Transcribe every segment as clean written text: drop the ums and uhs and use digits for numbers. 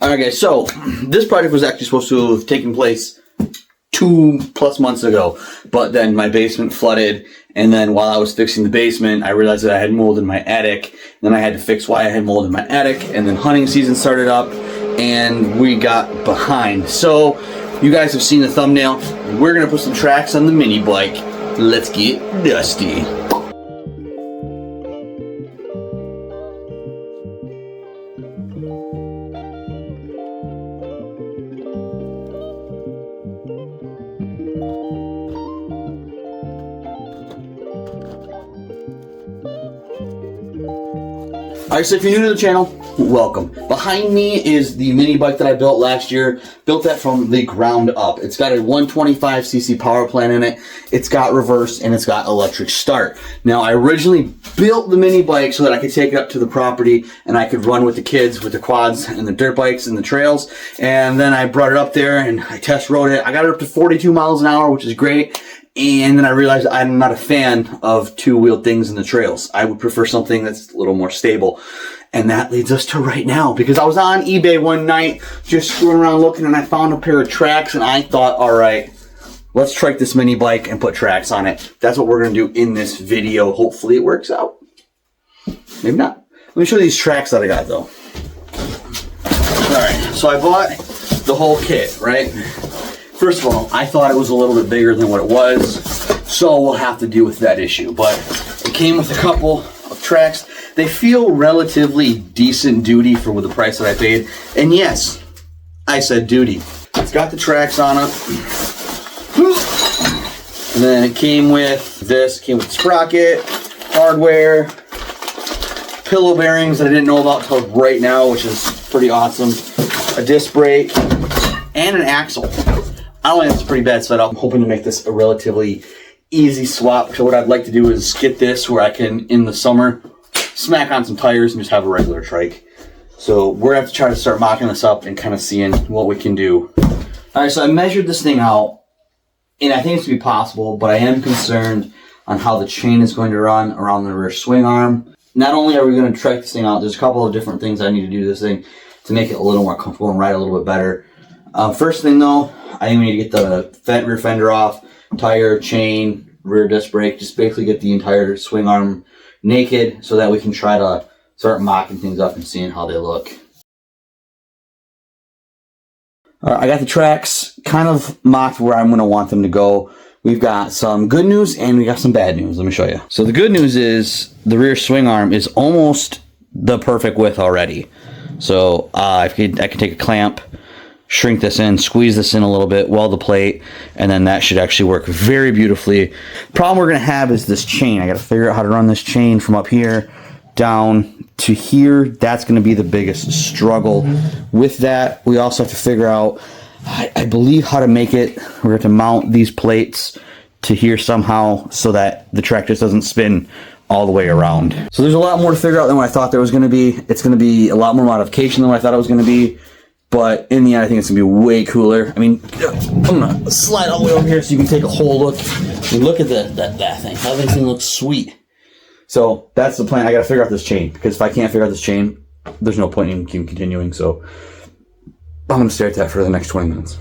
Alright guys, so this project was actually supposed to have taken place 2+ months ago, but then my basement flooded, and then while I was fixing the basement, I realized that I had mold in my attic. Then I had to fix why I had mold in my attic, and then hunting season started up, and we got behind. So, you guys have seen the thumbnail. We're gonna put some tracks on the mini bike. Let's get dusty. Alright, so if you're new to the channel, welcome. Behind me is the mini bike that I built last year. Built that from the ground up. It's got a 125cc power plant in it. It's got reverse and it's got electric start. Now, I originally built the mini bike so that I could take it up to the property and I could run with the kids with the quads and the dirt bikes and the trails. And then I brought it up there and I test rode it. I got it up to 42 miles an hour, which is great. And then I realized I'm not a fan of two-wheeled things in the trails. I would prefer something that's a little more stable. And that leads us to right now, because I was on eBay one night just screwing around looking and I found a pair of tracks and I thought, all right, let's trike this mini bike and put tracks on it. That's what we're going to do in this video. Hopefully it works out. Maybe not. Let me show you these tracks that I got though. All right, so I bought the whole kit, right? First of all, I thought it was a little bit bigger than what it was, so we'll have to deal with that issue. But it came with a couple of tracks. They feel relatively decent duty for the price that I paid. And yes, I said duty. It's got the tracks on it. And then it came with this, came with sprocket, hardware, pillow bearings that I didn't know about until right now, which is pretty awesome. A disc brake, and an axle. I don't think it's a pretty bad setup. I'm hoping to make this a relatively easy swap. So what I'd like to do is get this where I can, in the summer, smack on some tires and just have a regular trike. So we're gonna have to try to start mocking this up and kind of seeing what we can do. All right, so I measured this thing out, and I think it's gonna be possible, but I am concerned on how the chain is going to run around the rear swing arm. Not only are we gonna trike this thing out, there's a couple of different things I need to do to this thing to make it a little more comfortable and ride a little bit better. First thing though, I think we need to get the rear fender off, tire, chain, rear disc brake, just basically get the entire swing arm naked so that we can try to start mocking things up and seeing how they look. Alright, I got the tracks kind of mocked where I'm going to want them to go. We've got some good news and we got some bad news. Let me show you. So the good news is the rear swing arm is almost the perfect width already. So I can take a clamp, shrink this in, squeeze this in a little bit, weld the plate, and then that should actually work very beautifully. Problem we're going to have is this chain. I got to figure out how to run this chain from up here down to here. That's going to be the biggest struggle. With that, we also have to figure out, I believe, how to make it. We're going to mount these plates to here somehow so that the track just doesn't spin all the way around. So there's a lot more to figure out than what I thought there was going to be. It's going to be a lot more modification than what I thought it was going to be. But in the end, I think it's going to be way cooler. I mean, I'm going to slide all the way over here so you can take a whole look. I mean, look at that thing. How that thing looks sweet. So that's the plan. I got to figure out this chain, because if I can't figure out this chain, there's no point in continuing. So I'm going to stare at that for the next 20 minutes.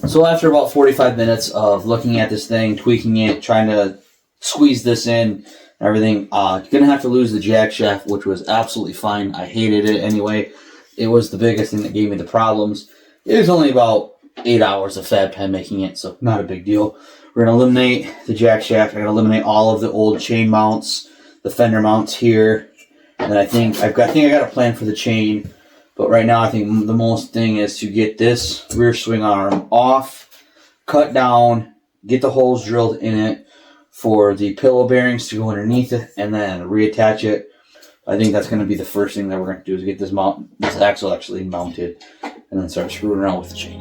So after about 45 minutes of looking at this thing, tweaking it, trying to squeeze this in and everything, gonna have to lose the jack shaft, which was absolutely fine. I hated it anyway. It was the biggest thing that gave me the problems. It was only about 8 hours of fab time making it, so not a big deal. We're gonna eliminate the jack shaft. I gotta eliminate all of the old chain mounts, the fender mounts here, and then I think I got a plan for the chain. But right now, I think the most thing is to get this rear swing arm off, cut down, get the holes drilled in it for the pillow bearings to go underneath it, and then reattach it. I think that's going to be the first thing that we're going to do is get this axle actually mounted, and then start screwing around with the chain.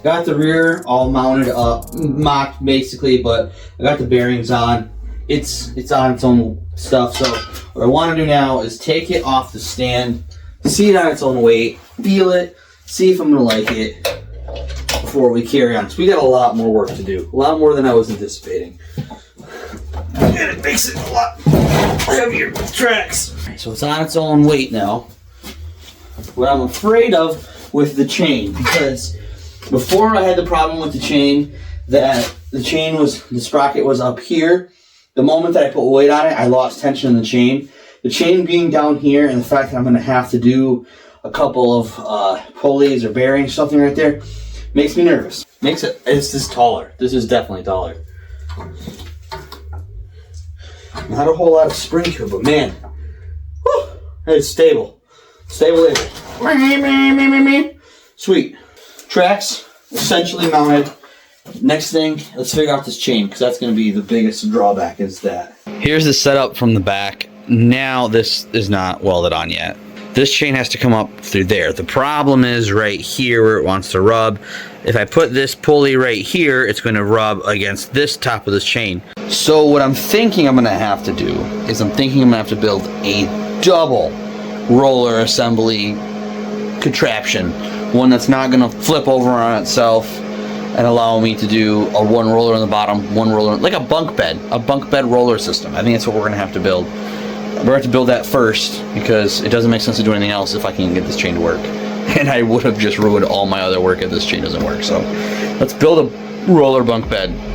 Got the rear all mounted up, mocked basically, but I got the bearings on. It's on its own stuff. So what I want to do now is take it off the stand, see it on its own weight, feel it, see if I'm gonna like it before we carry on. So we got a lot more work to do, a lot more than I was anticipating. And it makes it a lot heavier with tracks. So it's on its own weight now. What I'm afraid of with the chain, because before I had the problem with the chain, that the sprocket was up here. The moment that I put weight on it, I lost tension in the chain. The chain being down here, and the fact that I'm going to have to do a couple of pulleys or bearings, something right there, makes me nervous. It's just taller. This is definitely taller. Not a whole lot of spring to it, but man, whew, it's stable. Stable labor. Sweet. Tracks essentially mounted. Next thing, let's figure out this chain, because that's going to be the biggest drawback, is that. Here's the setup from the back. Now this is not welded on yet. This chain has to come up through there. The problem is right here where it wants to rub. If I put this pulley right here, it's going to rub against this top of this chain. So what I'm thinking I'm going to have to do is I'm going to have to build a double roller assembly contraption. One that's not going to flip over on itself and allow me to do a one roller on the bottom, one roller, like a bunk bed roller system. I think that's what we're going to have to build. We're going to have to build that first, because it doesn't make sense to do anything else if I can't get this chain to work. And I would have just ruined all my other work if this chain doesn't work. So let's build a roller bunk bed.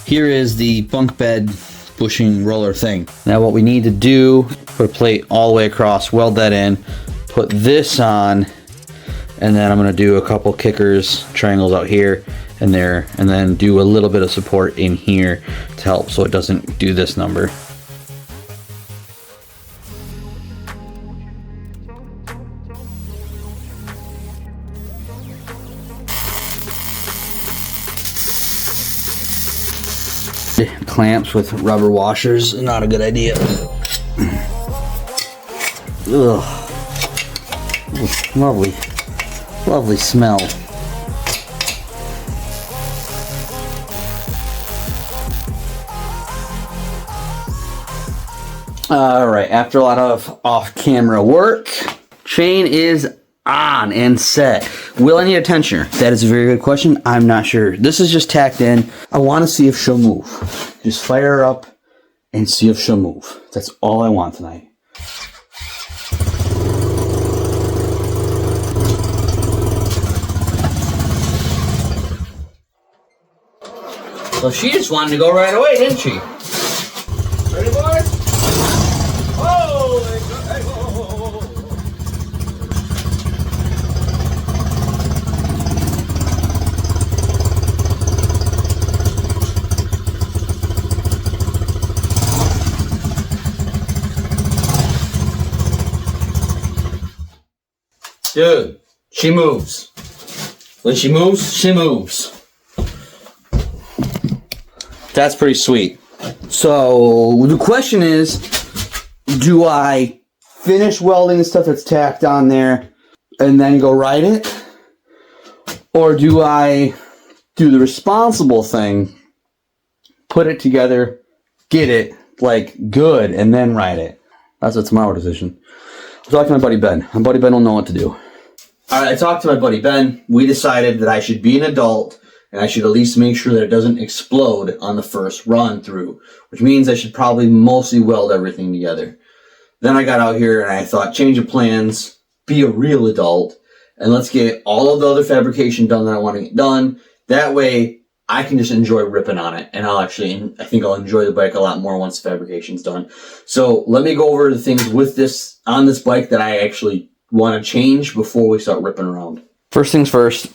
Here is the bunk bed bushing roller thing. Now what we need to do, put a plate all the way across, weld that in, put this on, and then I'm going to do a couple kickers, triangles out here and there, and then do a little bit of support in here to help so it doesn't do this number. Clamps with rubber washers, not a good idea. Ugh. Lovely, lovely smell. All right, after a lot of off-camera work, chain is on and set. Will I need a tensioner? That is a very good question. I'm not sure. This is just tacked in. I want to see if she'll move. Just fire her up and see if she'll move. That's all I want tonight. So she just wanted to go right away, didn't she? Ready, boys? Oh, hey, oh. Dude, she moves. When she moves, she moves. That's pretty sweet. So the question is, do I finish welding the stuff that's tacked on there and then go ride it? Or do I do the responsible thing, put it together, get it like good, and then ride it? That's a tomorrow decision. I'm talking to my buddy Ben. My buddy Ben will know what to do. All right, I talked to my buddy Ben. We decided that I should be an adult and I should at least make sure that it doesn't explode on the first run through, which means I should probably mostly weld everything together. Then I got out here and I thought, change of plans, be a real adult, and let's get all of the other fabrication done that I want to get done. That way I can just enjoy ripping on it, and I think I'll enjoy the bike a lot more once the fabrication's done. So let me go over the things with this, on this bike, that I actually want to change before we start ripping around. First things first,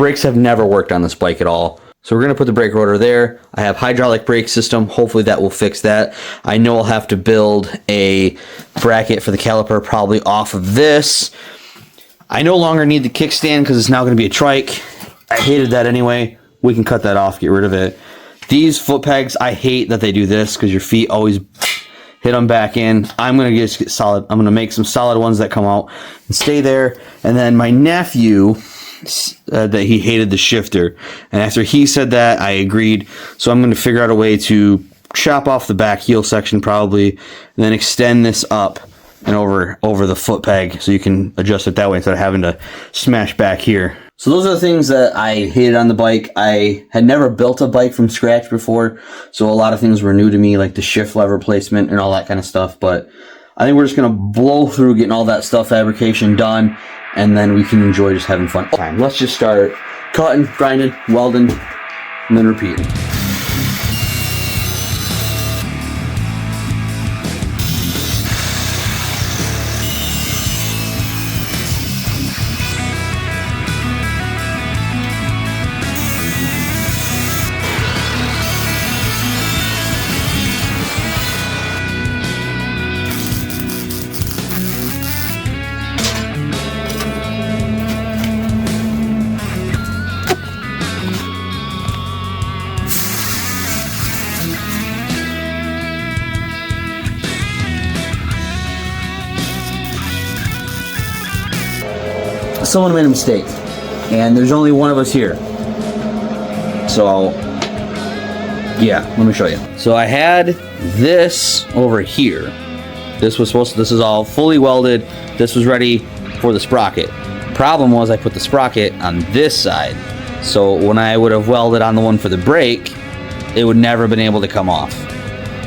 brakes have never worked on this bike at all. So we're going to put the brake rotor there. I have hydraulic brake system. Hopefully that will fix that. I know I'll have to build a bracket for the caliper probably off of this. I no longer need the kickstand because it's now going to be a trike. I hated that anyway. We can cut that off, get rid of it. These foot pegs, I hate that they do this because your feet always hit them back in. I'm going to just get solid. I'm going to make some solid ones that come out and stay there. And then my nephew, that he hated the shifter, and after he said that, I agreed. So I'm going to figure out a way to chop off the back heel section probably, and then extend this up and over the foot peg so you can adjust it that way instead of having to smash back here. So those are the things that I hated on the bike. I had never built a bike from scratch before, so a lot of things were new to me, like the shift lever placement and all that kind of stuff. But I think we're just going to blow through getting all that stuff fabrication done, and then we can enjoy just having fun. Let's just start cutting, grinding, welding, and then repeating. Someone made a mistake, and there's only one of us here. So, yeah, let me show you. So I had this over here. This is all fully welded. This was ready for the sprocket. Problem was I put the sprocket on this side. So when I would have welded on the one for the brake, it would never have been able to come off.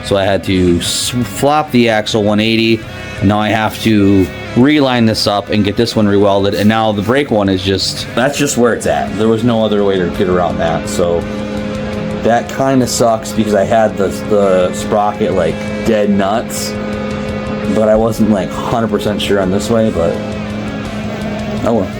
So I had to flop the axle 180, and now I have to reline this up and get this one rewelded, and now the brake one is that's just where it's at. There was no other way to get around that, so that kind of sucks because I had the sprocket like dead nuts, but I wasn't like 100% sure on this way, but oh well.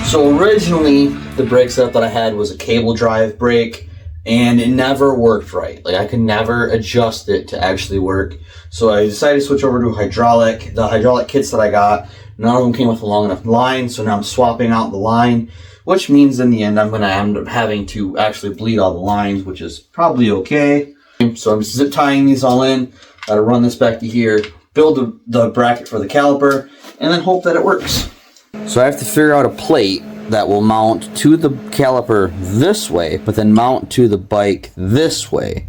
So originally, the brake setup that I had was a cable drive brake, and it never worked right. Like, I could never adjust it to actually work. So I decided to switch over to hydraulic. The hydraulic kits that I got, none of them came with a long enough line, so now I'm swapping out the line, which means in the end I'm going to end up having to actually bleed all the lines, which is probably okay. So I'm zip tying these all in. Got to run this back to here, build the bracket for the caliper, and then hope that it works. So I have to figure out a plate that will mount to the caliper this way, but then mount to the bike this way.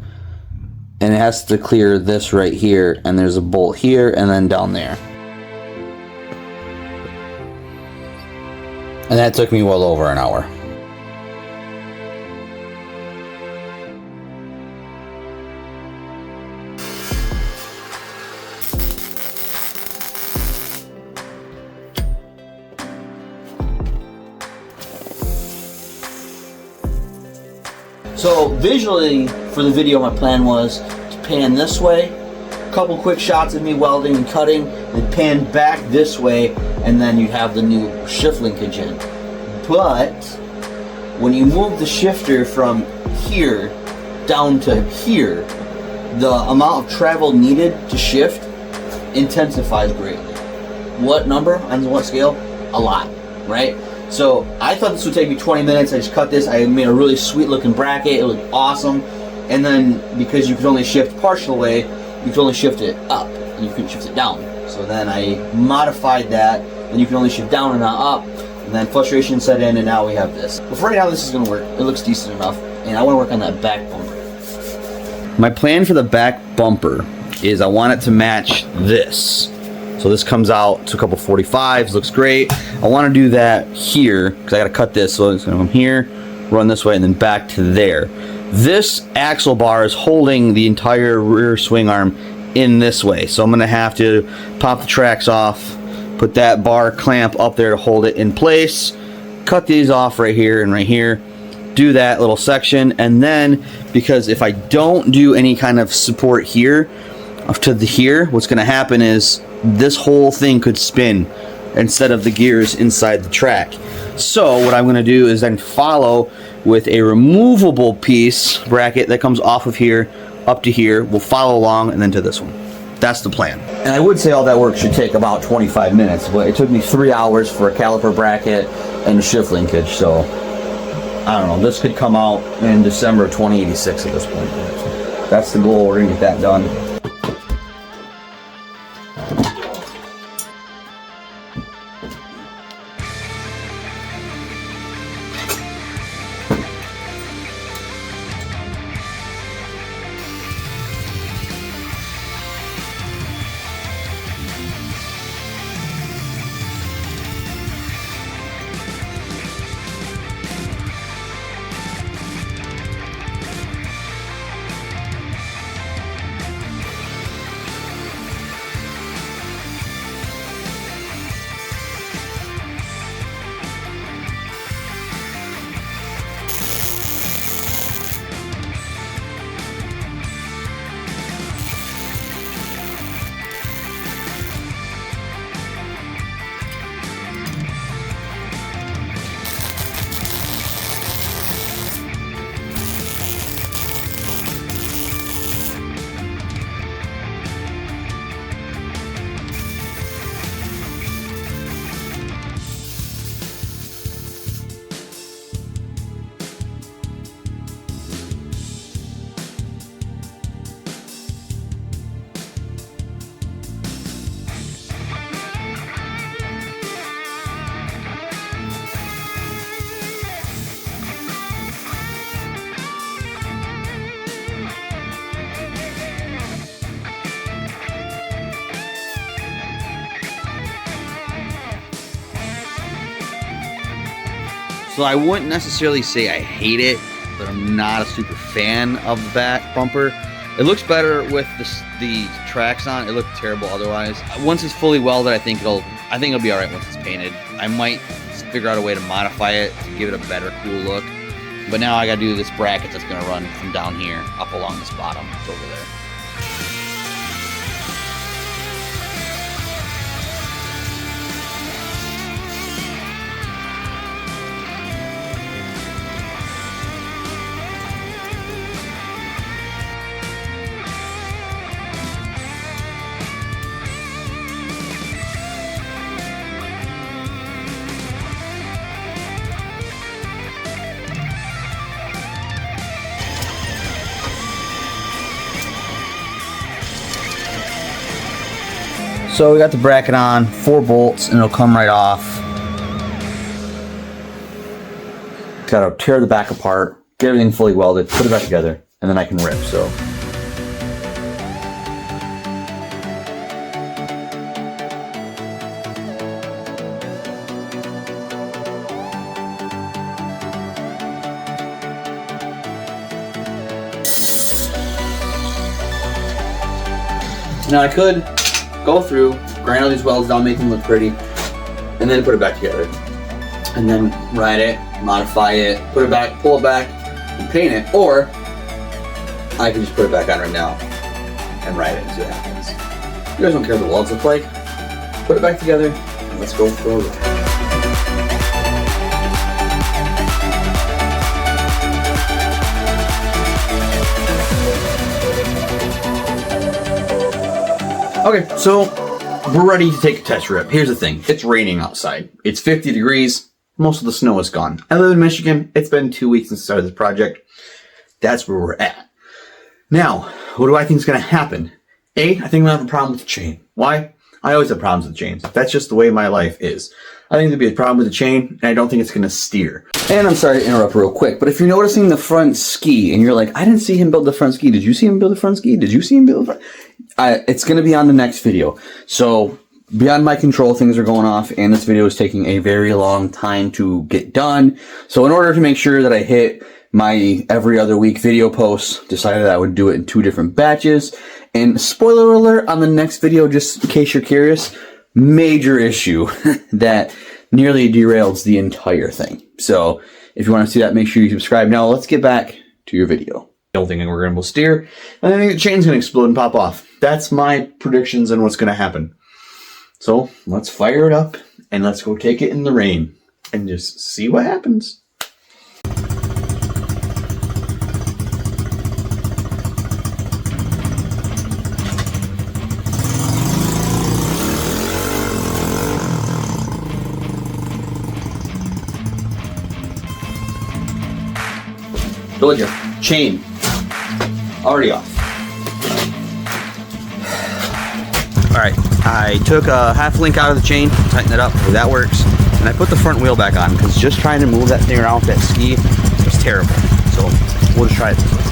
And it has to clear this right here, and there's a bolt here and then down there. And that took me well over an hour. So visually for the video, my plan was to pan this way, a couple quick shots of me welding and cutting, then pan back this way, and then you have the new shift linkage in. But when you move the shifter from here down to here, the amount of travel needed to shift intensifies greatly. What number on what scale? A lot, right? So I thought this would take me 20 minutes. I just cut this. I made a really sweet looking bracket. It looked awesome. And then because you could only shift partial way, you could only shift it up and you couldn't shift it down. So then I modified that, and you can only shift down and not up. And then frustration set in, and now we have this. But for right now, this is going to work. It looks decent enough. And I want to work on that back bumper. My plan for the back bumper is I want it to match this. So this comes out to a couple 45s, looks great. I want to do that here because I got to cut this. So it's going to come here, run this way, and then back to there. This axle bar is holding the entire rear swing arm in this way. So I'm going to have to pop the tracks off, Put that bar clamp up there to hold it in place. Cut these off right here and right here. Do that little section, and then because if I don't do any kind of support here up to here, what's going to happen is this whole thing could spin instead of the gears inside the track. So what I'm going to do is then follow with a removable piece bracket that comes off of here up to here. We'll follow along and then to this one. That's the plan. And I would say all that work should take about 25 minutes, but it took me 3 hours for a caliper bracket and a shift linkage, so I don't know, this could come out in December of 2086 at this point. That's the goal, we're gonna get that done. So I wouldn't necessarily say I hate it, but I'm not a super fan of the back bumper. It looks better with the tracks on. It looked terrible otherwise. Once it's fully welded, I think it'll be all right once it's painted. I might figure out a way to modify it to give it a better, cool look. But now I gotta do this bracket that's gonna run from down here up along this bottom. It's over there. So we got the bracket on, 4 bolts, and it'll come right off. Gotta tear the back apart, get everything fully welded, put it back together, and then I can rip, so. Now I could go through, grind all these welds down, make them look pretty, and then put it back together. And then ride it, modify it, put it back, pull it back, and paint it. Or I can just put it back on right now and ride it and see what happens. You guys don't care what the welds look like. Put it back together, and let's go for a ride. Okay, so we're ready to take a test rip. Here's the thing, it's raining outside. It's 50 degrees, most of the snow is gone. I live in Michigan, it's been 2 weeks since I started this project. That's where we're at. Now, what do I think is gonna happen? I think I'm gonna have a problem with the chain. Why? I always have problems with chains. That's just the way my life is. I think there'll be a problem with the chain, and I don't think it's gonna steer. And I'm sorry to interrupt real quick, but if you're noticing the front ski, and you're like, I didn't see him build the front ski. Did you see him build the front ski? Did you see him build the front? It's gonna be on the next video. So, beyond my control, things are going off, and this video is taking a very long time to get done. So in order to make sure that I hit my every other week video posts, decided I would do it in 2 different batches. And spoiler alert on the next video, just in case you're curious, major issue that nearly derails the entire thing. So if you want to see that, make sure you subscribe. Now let's get back to your video. Building and we're going to steer, and I think the chain's going to explode and pop off. That's my predictions on what's going to happen. So let's fire it up and let's go take it in the rain and just see what happens. Told you, chain already off. All right, I took a half link out of the chain, tightened it up, that works. And I put the front wheel back on because just trying to move that thing around with that ski was terrible. So we'll just try it this way.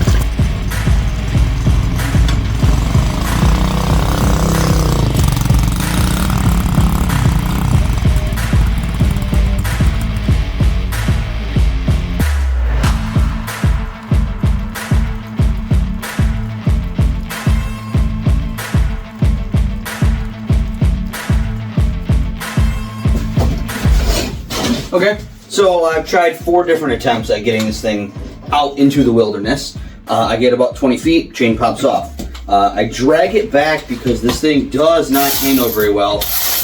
Okay, so I've tried 4 different attempts at getting this thing out into the wilderness. I get about 20 feet, chain pops off. I drag it back because this thing does not handle very well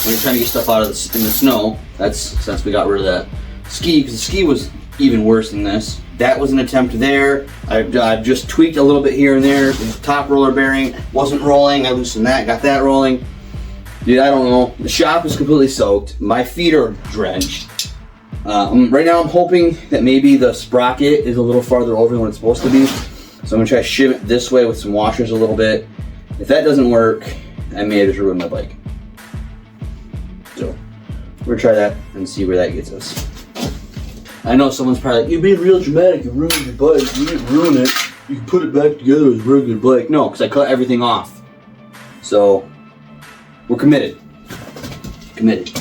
when you're trying to get stuff out of in the snow. That's since we got rid of that ski, because the ski was even worse than this. That was an attempt there. I've just tweaked a little bit here and there. The top roller bearing wasn't rolling. I loosened that, got that rolling. Dude, I don't know. The shop is completely soaked. My feet are drenched. Right now I'm hoping that maybe the sprocket is a little farther over than what it's supposed to be. So I'm gonna try to shim it this way with some washers a little bit. If that doesn't work, I may just ruin my bike. So we're gonna try that and see where that gets us. I know someone's probably like, you're being real dramatic, you ruined your bike, you didn't ruin it. You can put it back together as a regular bike. No, because I cut everything off. So we're committed. Committed.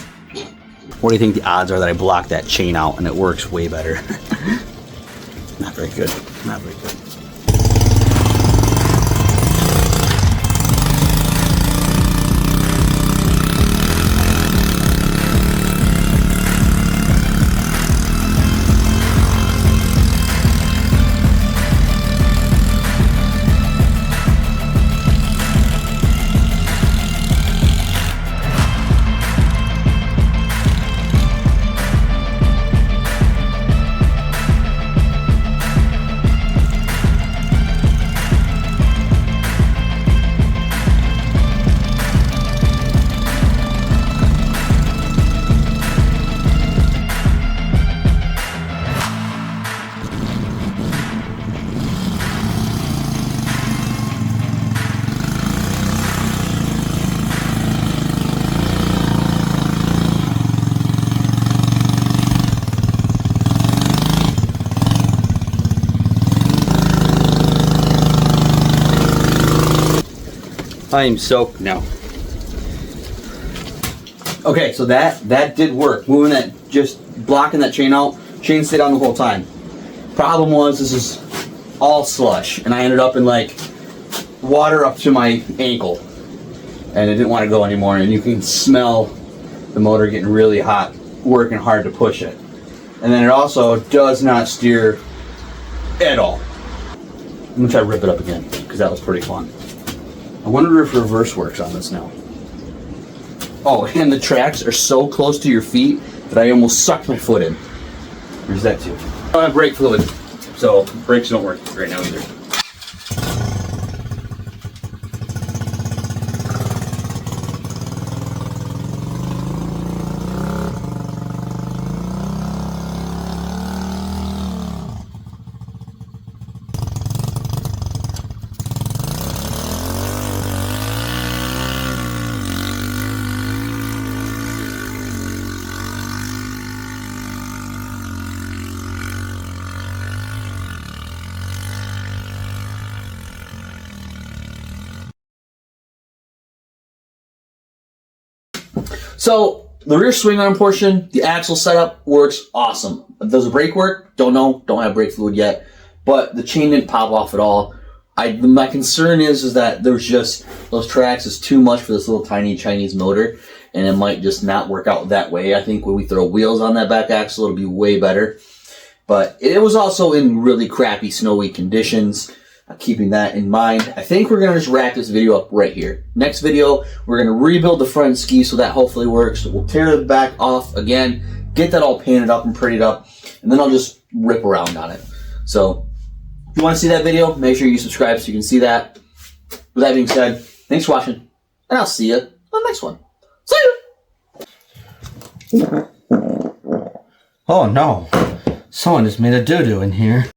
What do you think the odds are that I block that chain out and it works way better? Not very good. Not very good. I am soaked now. Okay, so that did work. Moving that, just blocking that chain out. Chain stayed on the whole time. Problem was, this is all slush, and I ended up in like water up to my ankle, and it didn't want to go anymore. And you can smell the motor getting really hot, working hard to push it. And then it also does not steer at all. I'm gonna try to rip it up again because that was pretty fun. I wonder if reverse works on this now. Oh, and the tracks are so close to your feet that I almost sucked my foot in. There's that too. I don't have brake fluid, so brakes don't work right now either. So the rear swing arm portion, the axle setup works awesome. Does the brake work? Don't know. Don't have brake fluid yet. But the chain didn't pop off at all. My concern is that there's just, those tracks is too much for this little tiny Chinese motor, and it might just not work out that way. I think when we throw wheels on that back axle, it'll be way better. But it was also in really crappy snowy conditions. Keeping that in mind, I think we're going to just wrap this video up right here. Next video, we're going to rebuild the front ski so that hopefully works. We'll tear the back off again, get that all painted up and prettied up, and then I'll just rip around on it. So if you want to see that video, make sure you subscribe so you can see that. With that being said, thanks for watching, and I'll see you on the next one. See you! Oh no, someone just made a doo-doo in here.